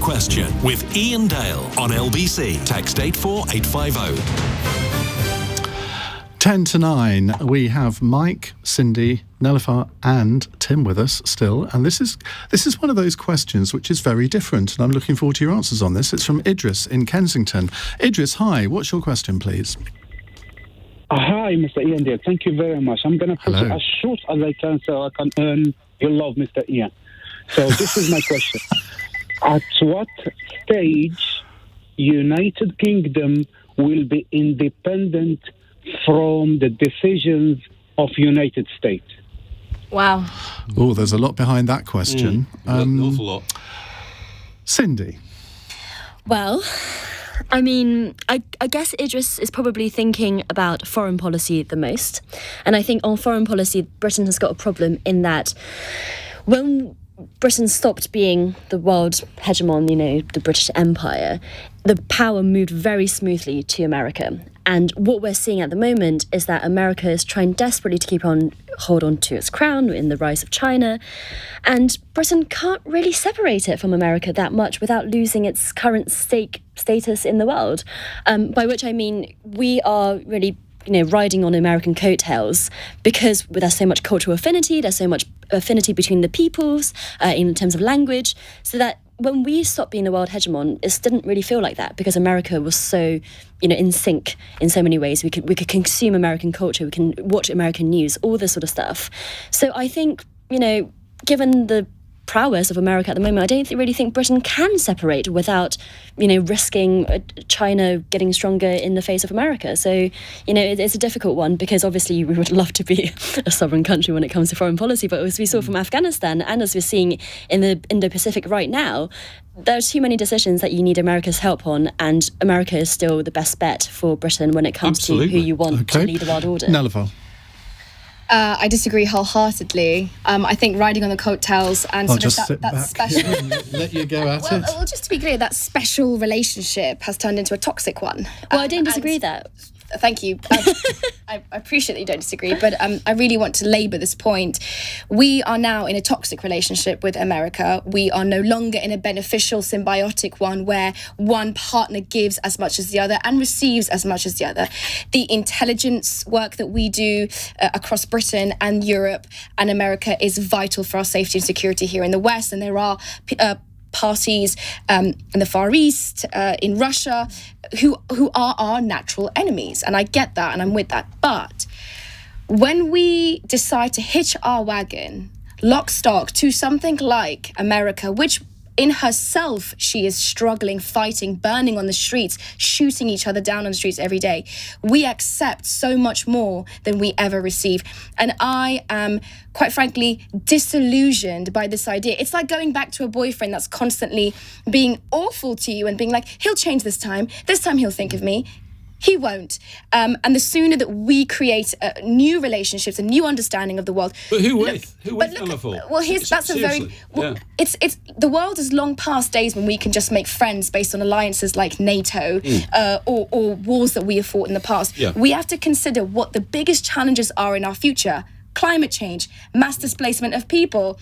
Question with Iain Dale on LBC. Text 84850. 10 to 9, we have Mike, Cindy, Nelufar and Tim with us still. And this is one of those questions which is very different. And I'm looking forward to your answers on this. It's from Idris in Kensington. Idris, hi. What's your question, please? Hi, Mr. Iain Dale. Thank you very much. I'm going to put it as short as I can so I can earn your love, Mr. Iain. So this is my question. At what stage United Kingdom will be independent from the decisions of United States? Wow. Oh, there's a lot behind that question. An awful lot. Cindy. Well, I mean, I guess Idris is probably thinking about foreign policy the most. And I think on foreign policy, Britain has got a problem in that when Britain stopped being the world hegemon, the British Empire, the power moved very smoothly to America. And what we're seeing at the moment is that America is trying desperately to hold on to its crown in the rise of China. And Britain can't really separate it from America that much without losing its current status in the world. By which I mean we are really riding on American coattails because there's so much cultural affinity, there's so much affinity between the peoples in terms of language, so that when we stopped being the world hegemon, it didn't really feel like that because America was so, in sync in so many ways. We could consume American culture, we can watch American news, all this sort of stuff. So I think, given the prowess of America at the moment, I don't really think Britain can separate without, risking China getting stronger in the face of America. So, it's a difficult one because obviously we would love to be a sovereign country when it comes to foreign policy. But as we saw from Afghanistan and as we're seeing in the Indo-Pacific right now, there's too many decisions that you need America's help on, and America is still the best bet for Britain when it comes to who you want to lead the world order. Nelufar. I disagree wholeheartedly. I think riding on the coattails and I'll sort just of sit that back special... let you go at it. Well, just to be clear, that special relationship has turned into a toxic one. Well, I don't disagree with that. Thank you. I appreciate that you don't disagree, but I really want to labour this point. We are now in a toxic relationship with America. We are no longer in a beneficial, symbiotic one where one partner gives as much as the other and receives as much as the other. The intelligence work that we do across Britain and Europe and America is vital for our safety and security here in the West, and there are parties in the Far East, in Russia, who are our natural enemies. And I get that and I'm with that. But when we decide to hitch our wagon, lock stock, to something like America, which in herself, she is struggling, fighting, burning on the streets, shooting each other down on the streets every day. We accept so much more than we ever receive. And I am, quite frankly, disillusioned by this idea. It's like going back to a boyfriend that's constantly being awful to you and being like, he'll change this time he'll think of me. He won't. And the sooner that we create new relationships, a new understanding of the world. But who with? Who with Nelufar? Well, it's the world is long past days when we can just make friends based on alliances like NATO or wars that we have fought in the past. Yeah. We have to consider what the biggest challenges are in our future. Climate change, mass displacement of people,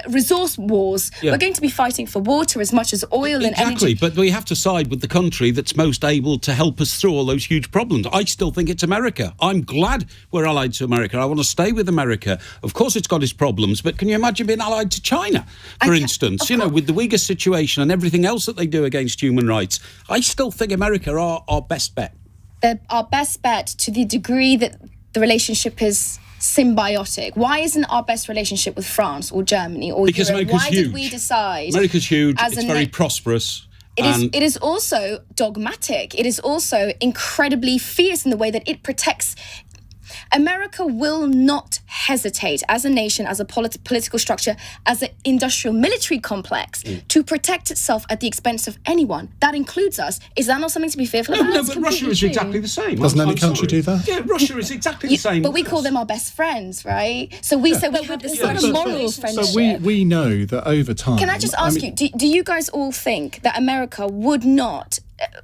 resource wars. Yeah. We're going to be fighting for water as much as oil and energy. Exactly, but we have to side with the country that's most able to help us through all those huge problems. I still think it's America. I'm glad we're allied to America. I want to stay with America. Of course it's got its problems, but can you imagine being allied to China, for instance? With the Uyghur situation and everything else that they do against human rights. I still think America are our best bet. They're our best bet to the degree that the relationship is symbiotic. Why isn't our best relationship with France or Germany or because Europe? America's Why huge. Did we decide? America's huge. It's very prosperous. It is also dogmatic. It is also incredibly fierce in the way that it protects. America will not hesitate as a nation, as a political structure, as an industrial military complex to protect itself at the expense of anyone. That includes us. Is that not something to be fearful about? No, but Russia is exactly the same. Doesn't any country do that? Yeah, Russia is exactly the same. But we call them our best friends, right? So we say we have this sort of moral friendship. So we know that over time... Can I just ask you, do you guys all think that America would not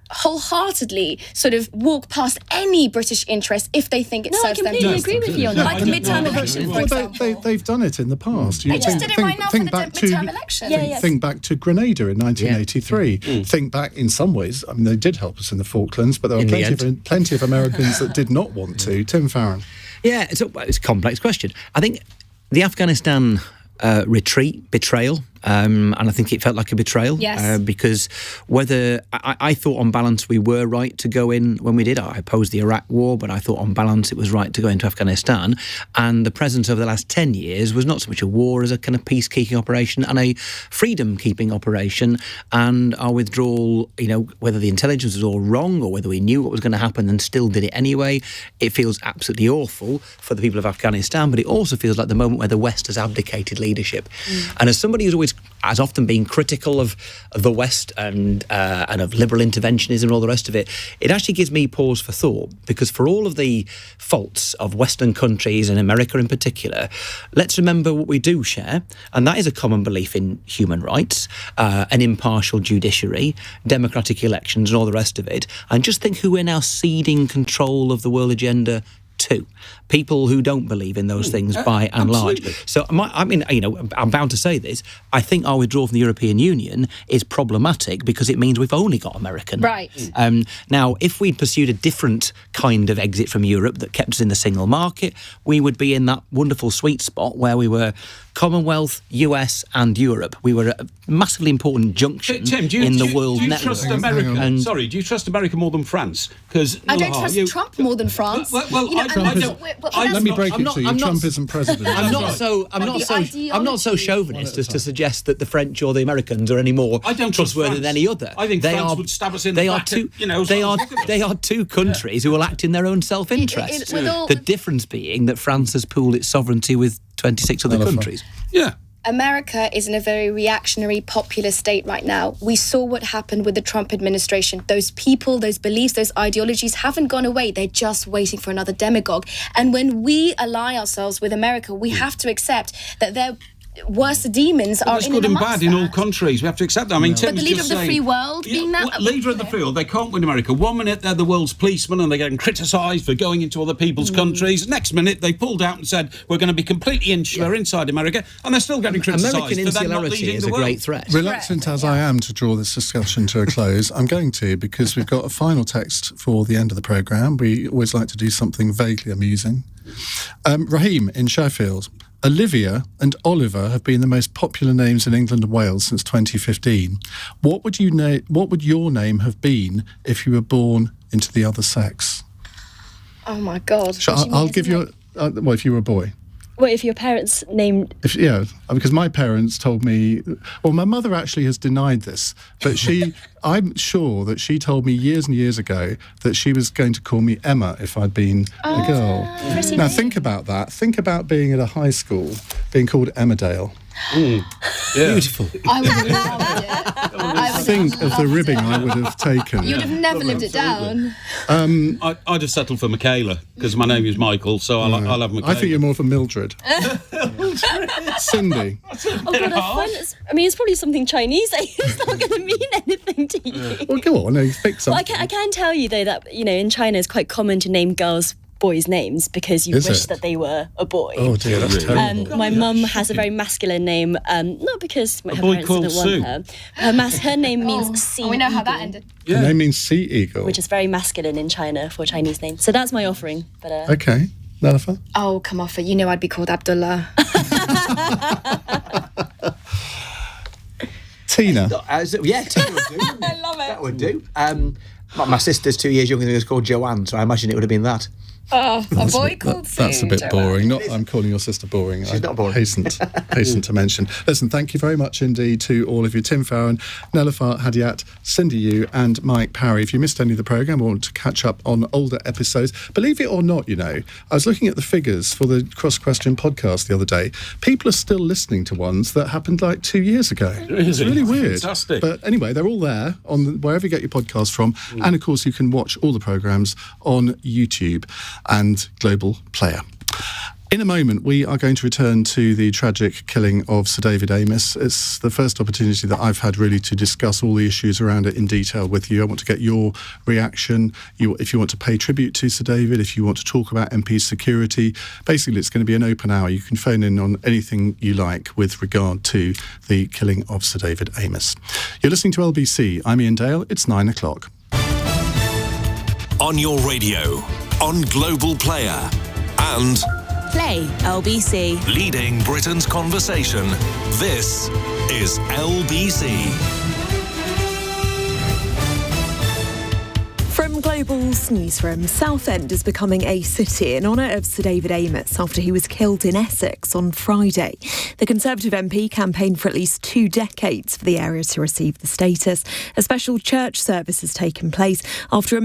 wholeheartedly sort of walk past any British interest if they think it serves them. I completely agree with you on that. Like a midterm election, for example. They've done it in the past. They just did it right now for the midterm election. Think back to Grenada in 1983. Think back, in some ways, I mean, they did help us in the Falklands, but there were plenty of Americans that did not want to. Tim Farron. Yeah, it's a complex question. I think the Afghanistan retreat, betrayal, and I think it felt like a betrayal. Yes. Because whether I thought on balance we were right to go in when we did. I opposed the Iraq war, but I thought on balance it was right to go into Afghanistan. And the presence over the last 10 years was not so much a war as a kind of peacekeeping operation and a freedom-keeping operation. And our withdrawal, whether the intelligence was all wrong or whether we knew what was going to happen and still did it anyway, it feels absolutely awful for the people of Afghanistan. But it also feels like the moment where the West has abdicated leadership. And as somebody who's always has often been critical of the West and of liberal interventionism and all the rest of it, it actually gives me pause for thought, because for all of the faults of Western countries and America in particular, let's remember what we do share, and that is a common belief in human rights, an impartial judiciary, democratic elections and all the rest of it, and just think who we're now ceding control of the world agenda to. People who don't believe in those things by and large. So, I'm bound to say this. I think our withdrawal from the European Union is problematic because it means we've only got American. Right. Now, if we'd pursued a different kind of exit from Europe that kept us in the single market, we would be in that wonderful sweet spot where we were Commonwealth, US and Europe. We were a massively important junction in the world network. Trust America? Sorry, do you trust America more than France? Because I don't trust Trump more than France. Let me break it to you. Trump isn't president. I'm not so chauvinist as to suggest that the French or the Americans are any more trustworthy than any other. I think France would stab us in the back. They are two countries who will act in their own self-interest. The difference being that France has pooled its sovereignty with 26 other countries. Yeah. America is in a very reactionary, populist state right now. We saw what happened with the Trump administration. Those people, those beliefs, those ideologies haven't gone away. They're just waiting for another demagogue. And when we ally ourselves with America, we have to accept that they're worse demons are in good and bad in all countries. We have to accept that. I mean, but the leader of the free world being that... Leader of the free world, they can't win America. 1 minute they're the world's policemen and they're getting criticised for going into other people's countries. Next minute they pulled out and said, we're going to be completely insular inside America, and they're still getting criticised. American insularity is a great threat. Reluctant as I am to draw this discussion to a close, I'm going to, because we've got a final text for the end of the programme. We always like to do something vaguely amusing. Raheem in Sheffield. Olivia and Oliver have been the most popular names in England and Wales since 2015. What would your name have been if you were born into the other sex? Oh my God! I'll give you. If you were a boy. Well, if your parents named... because my parents told me... Well, my mother actually has denied this, but I'm sure that she told me years and years ago that she was going to call me Emma if I'd been a girl. Now, think about that. Think about being at a high school, being called Emma Dale. Beautiful. I would have loved it. Think of the ribbing I would have taken. You'd have never lived it down. I'd have settled for Michaela, because my name is Michael, so I'll have Michaela. I think you're more for Mildred. Cindy. Oh God, it's probably something Chinese. It's not going to mean anything to you. Well, go on, pick something. Well, I can tell you though that in China it's quite common to name girls boys' names because you wish that they were a boy. Oh dear, that's terrible. My mum has a very masculine name, not because her parents didn't want her. Her name means sea we know eagle, how that ended. Yeah. Her name means sea eagle, which is very masculine in China for a Chinese name. So that's my offering. But okay, Nelufar. Oh, come off it. You know I'd be called Abdullah. Tina. Tina would do. I love it. That would do. My sister's 2 years younger than me, was called Joanne, so I imagine it would have been that. Oh, a boy called Sue. That's a bit boring. I'm calling your sister boring. She's not boring. Hasten to mention. Listen, thank you very much indeed to all of you. Tim Farron, Nelufar Hedayat, Cindy Yu and Mike Parry. If you missed any of the programme or want to catch up on older episodes, believe it or not, I was looking at the figures for the Cross Question podcast the other day. People are still listening to ones that happened like 2 years ago. It's really weird. Fantastic. But anyway, they're all there on wherever you get your podcast from. And of course, you can watch all the programmes on YouTube and Global Player. In a moment, we are going to return to the tragic killing of Sir David Amess. It's the first opportunity that I've had really to discuss all the issues around it in detail with you. I want to get your reaction. If you want to pay tribute to Sir David, if you want to talk about MP security, basically it's going to be an open hour. You can phone in on anything you like with regard to the killing of Sir David Amess. You're listening to LBC. I'm Iain Dale. It's 9 o'clock. On your radio, on Global Player, and Play LBC. leading Britain's conversation. This is LBC. From Global's newsroom, Southend is becoming a city in honour of Sir David Amess after he was killed in Essex on Friday. The Conservative MP campaigned for at least 2 decades for the area to receive the status. A special church service has taken place after a